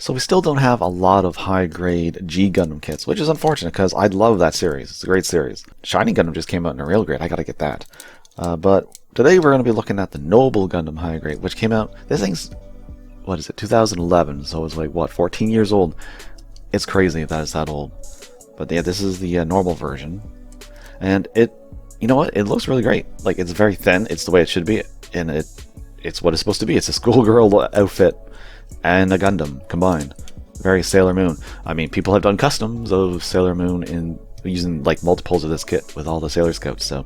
So we still don't have a lot of high-grade G Gundam kits, which is unfortunate because I love that series. It's a great series. Shiny Gundam just came out in a real grade. I gotta get that. But today we're going to be looking at the Noble Gundam high grade, which came out. This thing's, what is it, 2011, so it's like, what, 14 years old. It's crazy that it's that old. But yeah, this is the normal version. And it, you know what, it looks really great. Like, it's very thin, it's the way it should be, and it's what it's supposed to be. It's a schoolgirl outfit and a Gundam combined. Very Sailor Moon. I mean, people have done customs of Sailor Moon in using like multiples of this kit with all the Sailor Scouts, so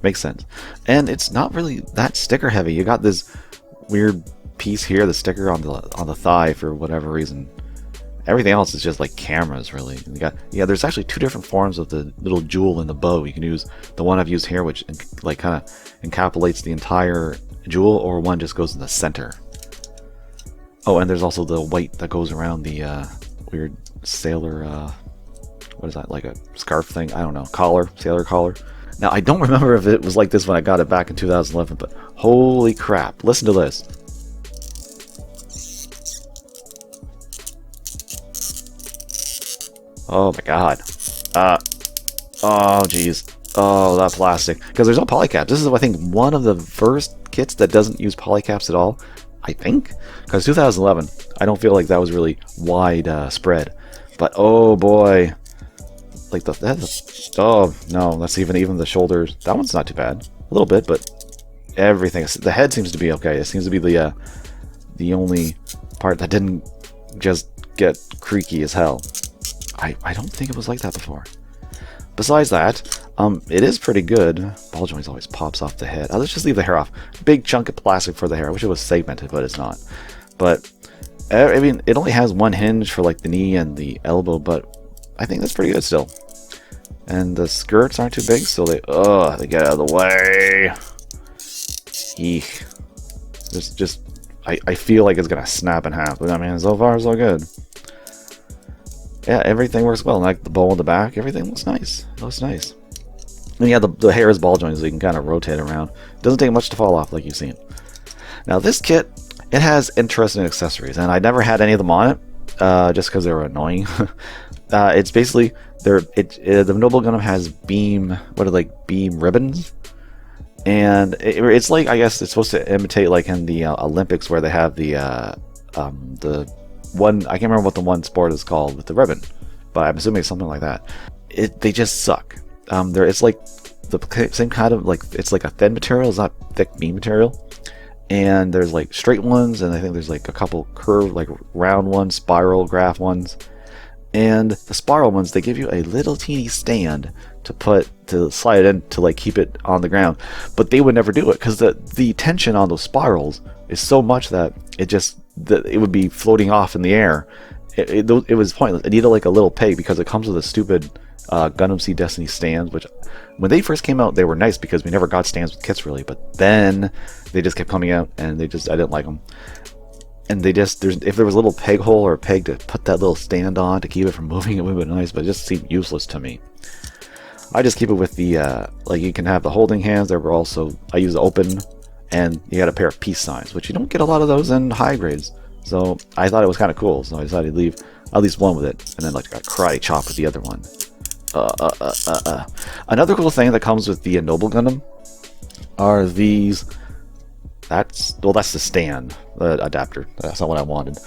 makes sense. And it's not really that sticker heavy. You got this weird piece here, the sticker on the thigh for whatever reason. Everything else is just like cameras, really. You got, yeah, there's actually two different forms of the little jewel in the bow. You can use the one I've used here, which like kind of encapsulates the entire jewel, or one just goes in the center. Oh, and there's also the white that goes around the weird sailor, what is that, like a scarf thing? I don't know, collar, sailor collar. Now, I don't remember if it was like this when I got it back in 2011, but holy crap, listen to this. Oh my god. Oh jeez. Oh, that plastic. Because there's no polycaps. This is, I think, one of the first kits that doesn't use polycaps at all. I think. Because 2011, I don't feel like that was really wide spread. But oh boy. Like oh no, that's even the shoulders. That one's not too bad. A little bit, but everything. The head seems to be okay. It seems to be the only part that didn't just get creaky as hell. I don't think it was like that before. Besides that, it is pretty good. Ball joints always pops off the head. Let's just leave the hair off. Big chunk of plastic for the hair. I wish it was segmented, but it's not. But I mean, it only has one hinge for like the knee and the elbow, but I think that's pretty good still. And the skirts aren't too big, so they get out of the way. Eek. I feel like it's gonna snap in half, but I mean, so far so good. Yeah, everything works well. Like the bow on the back, everything looks nice. It looks nice. And yeah, the hair is ball jointed, so you can kind of rotate around. It doesn't take much to fall off, like you've seen. Now this kit, it has interesting accessories, and I never had any of them on it, just because they were annoying. It's basically the Noble Gundam has beam ribbons, and it's like, I guess it's supposed to imitate like in the Olympics where they have the one, I can't remember what the one sport is called with the ribbon, but I'm assuming it's something like that. They just suck. It's like the same kind of, like, it's like a thin material. It's not thick beam material. And there's like straight ones, and I think there's like a couple curved, like round ones, spiral graph ones. And the spiral ones, they give you a little teeny stand to slide it in to like keep it on the ground. But they would never do it because the tension on those spirals is so much that it would be floating off in the air. It was pointless. It needed like a little peg because it comes with a stupid Gundam Seed Destiny stands, which when they first came out they were nice because we never got stands with kits really, but then they just kept coming out and I didn't like them. And if there was a little peg hole or a peg to put that little stand on to keep it from moving, it would have been nice, but it just seemed useless to me. I just keep it with the like, you can have the holding hands. There were also, I use the open, and you got a pair of peace signs, which you don't get a lot of those in high grades. So I thought it was kind of cool, so I decided to leave at least one with it, and then like a karate chop with the other one. Another cool thing that comes with the Noble Gundam are these. That's the stand, the adapter. That's not what I wanted.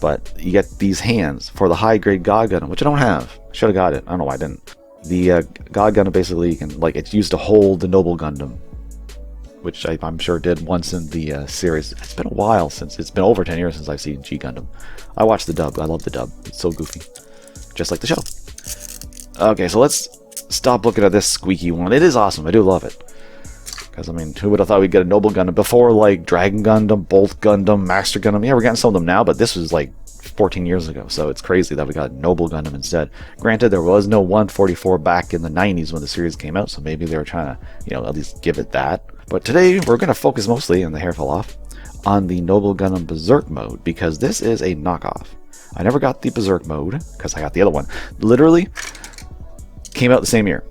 But you get these hands for the high grade God Gundam, which I don't have. Should have got it. I don't know why I didn't. The God Gundam basically it's used to hold the Noble Gundam, which I'm sure did once in the series. It's been a while it's been over 10 years since I've seen G Gundam. I watched the dub. I love the dub. It's so goofy, just like the show. Okay, so let's stop looking at this squeaky one. It is awesome. I do love it. Because, I mean, who would have thought we'd get a Noble Gundam before, like, Dragon Gundam, Bolt Gundam, Master Gundam? Yeah, we're getting some of them now, but this was, like, 14 years ago, so it's crazy that we got Noble Gundam instead. Granted, there was no 144 back in the 90s when the series came out, so maybe they were trying to, at least give it that. But today, we're going to focus mostly, and the hair fell off, on the Noble Gundam Berserk mode, because this is a knockoff. I never got the Berserk mode, because I got the other one. Literally, came out the same year.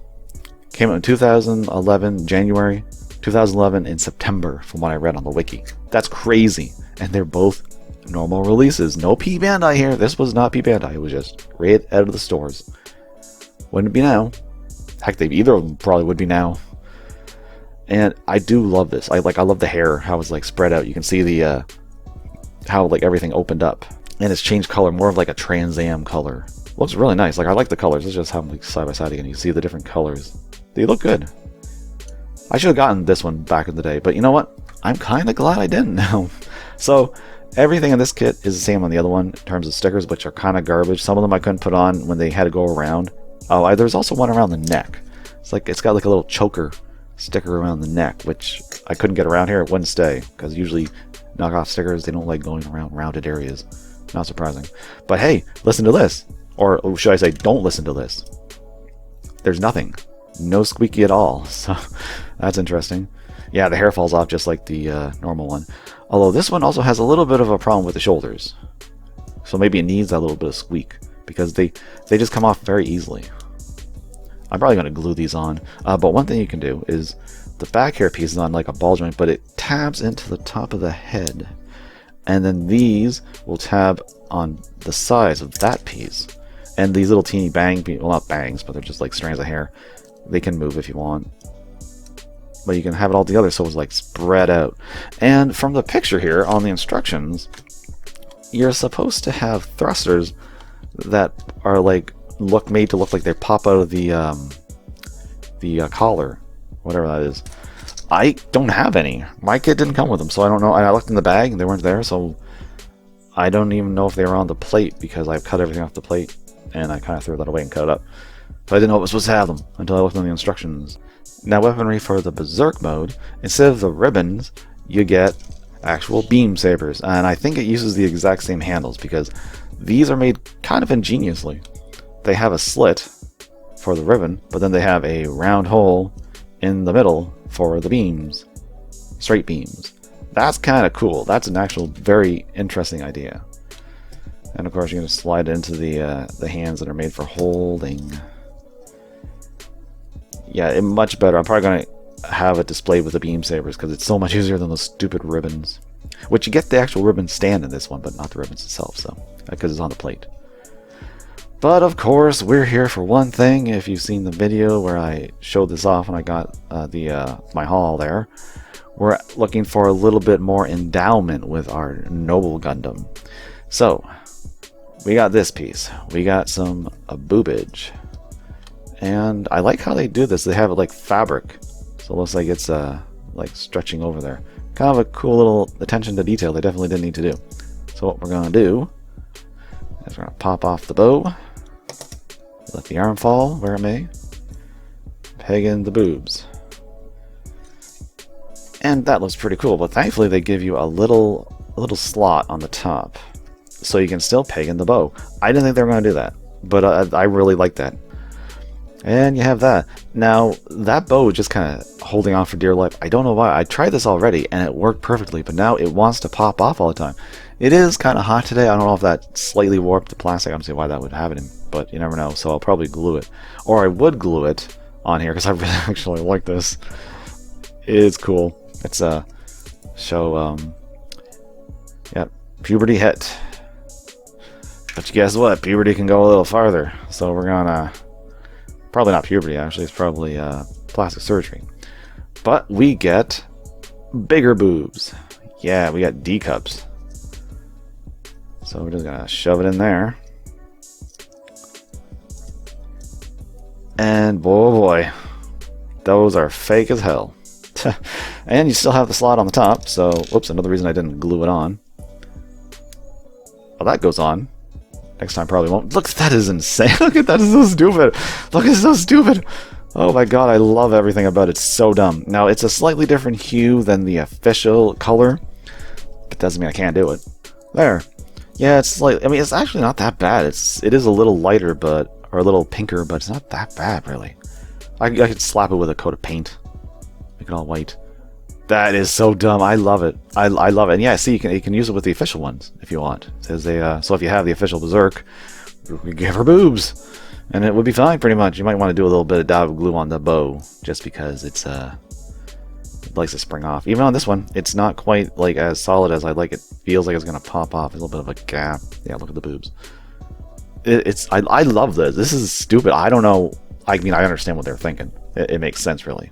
Came out in 2011, January. 2011 in September, from what I read on the wiki. That's crazy. And they're both Normal releases. No P Bandai here. This was not P Bandai. It was just right out of the stores. Wouldn't it be now? Heck, either of them probably would be now. And I do love this. I love the hair, how it's like spread out. You can see the how like everything opened up, and it's changed color, more of like a Trans Am color. Looks really nice. Like, I like the colors. It's just how I'm like side by side again. You see the different colors. They look good. I should have gotten this one back in the day, but you know what? I'm kind of glad I didn't now. So everything in this kit is the same on the other one in terms of stickers, which are kind of garbage. Some of them I couldn't put on when they had to go around. Oh, there's also one around the neck. It's got like a little choker sticker around the neck, which I couldn't get around here. It wouldn't stay, because usually knockoff stickers, they don't like going around rounded areas. Not surprising. But hey, listen to this. Or should I say, don't listen to this. There's nothing. No squeaky at all. So that's interesting. Yeah, the hair falls off just like the normal one. Although this one also has a little bit of a problem with the shoulders. So maybe it needs that little bit of squeak, because they just come off very easily. I'm probably going to glue these on. But one thing you can do is the back hair piece is on like a ball joint, but it tabs into the top of the head. And then these will tab on the sides of that piece. And these little teeny well, not bangs, but they're just like strands of hair. They can move if you want. But you can have it all together so it's like spread out. And from the picture here on the instructions, you're supposed to have thrusters that are like made to look like they pop out of the collar, whatever that is. I don't have any. My kit didn't come with them, so I don't know. I looked in the bag and they weren't there, so I don't even know if they were on the plate, because I've cut everything off the plate and I kind of threw that away and cut it up. So I didn't know it was supposed to have them until I looked on the instructions. Now, weaponry for the Berserk mode, instead of the ribbons, you get actual beam sabers, and I think it uses the exact same handles, because these are made kind of ingeniously. They have a slit for the ribbon, but then they have a round hole in the middle for the beams, straight beams. That's kind of cool. That's an actual very interesting idea. And of course, you're going to slide it into the hands that are made for holding. Yeah, much better. I'm probably going to have it displayed with the beam sabers, because it's so much easier than those stupid ribbons. Which you get the actual ribbon stand in this one, but not the ribbons itself, so because it's on the plate. But of course, we're here for one thing. If you've seen the video where I showed this off when I got my haul there, we're looking for a little bit more endowment with our Noble Gundam. So we got this piece. We got some boobage. And I like how they do this. They have it like fabric, so it looks like it's like stretching over there. Kind of a cool little attention to detail they definitely didn't need to do. So what we're going to do is we're going to pop off the bow, let the arm fall where it may, peg in the boobs. And that looks pretty cool, but thankfully they give you a little slot on the top, so you can still peg in the bow. I didn't think they were going to do that, but I really like that. And you have that. Now, that bow is just kind of holding on for dear life. I don't know why. I tried this already, and it worked perfectly, but now it wants to pop off all the time. It is kind of hot today. I don't know if that slightly warped the plastic. I don't see why that would happen, but you never know. So I'll probably glue it. Or I would glue it on here, because I really actually like this. It's cool. It's a show, yeah, puberty hit. But guess what? Puberty can go a little farther. So we're gonna... Probably not puberty, actually. It's probably plastic surgery. But we get bigger boobs. Yeah, we got D cups. So we're just going to shove it in there. And boy, those are fake as hell. And you still have the slot on the top. So, whoops, another reason I didn't glue it on. Well, that goes on. Next time probably won't. Look, that is insane. Look at that, is so stupid. Look, it's so stupid. Oh my god, I love everything about it. It's so dumb. Now, it's a slightly different hue than the official color, but doesn't mean I can't do it. There. Yeah, it's slightly, I mean, it's actually not that bad. It is a little lighter, or a little pinker, but it's not that bad, really. I could slap it with a coat of paint. Make it all white. That is so dumb. I love it. I love it. And yeah, see, you can use it with the official ones if you want. It says so if you have the official Berserk, you give her boobs, and it would be fine pretty much. You might want to do a little bit of dab glue on the bow, just because it's It likes to spring off. Even on this one, it's not quite like as solid as I'd like. It feels like it's gonna pop off. There's a little bit of a gap. Yeah, look at the boobs. I love this. This is stupid. I don't know. I mean, I understand what they're thinking. It makes sense, really.